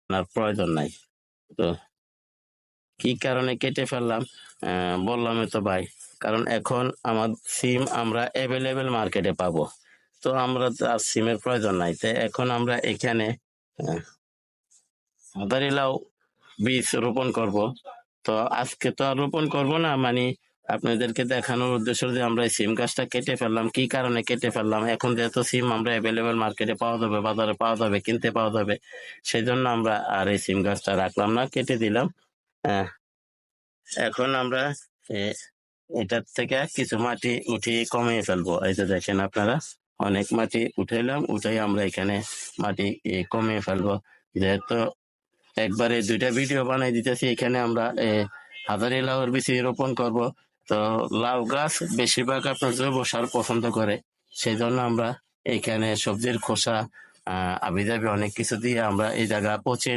আপনার প্রয়োজন নাই। তো কি কারণে কেটে ফেললাম বললামই তো ভাই। কারণ এখন আমার সিম আমরা অ্যাভেলেবেল মার্কেটে পাবো। তো আমরা তো আর সিমের প্রয়োজন নাই। তো এখন আমরা এখানে আহ, মাদারি লাউ বীজ রোপণ করব। তো আজকে তো আর রোপণ করব না, মানে আপনাদেরকে দেখানোর উদ্দেশ্য যে আমরা এই সিম গাছটা কেটে ফেললাম, কি কারণে কেটে ফেললাম। এখন যেহেতু সিম আমরা অ্যাভেলেবেল মার্কেটে পাওয়া যাবে, বাজারে পাওয়া যাবে, কিনতে পাওয়া যাবে, সেই জন্য আমরা আর এই সিম গাছটা রাখলাম না, কেটে দিলাম। আহ, এখন আমরা এ, এটার থেকে কিছু মাটি উঠিয়ে কমিয়ে ফেলবো। এই যে দেখেন আপনারা, অনেক মাটি উঠাইলাম, উঠাই আমরা এখানে মাটি কমিয়ে ফেলবো। যেহেতু একবারে দুইটা ভিডিও বানাই দিতেছি, এখানে আমরা হাজারি লাউয়ের বীজ রোপণ করব। তো লাউ গাছ বেশিরভাগ আপনার জৈব সার পছন্দ করে, সেই জন্য আমরা এখানে সবজির খোসা আবিজাবি অনেক কিছু দিয়ে আমরা এই জায়গা পচিয়ে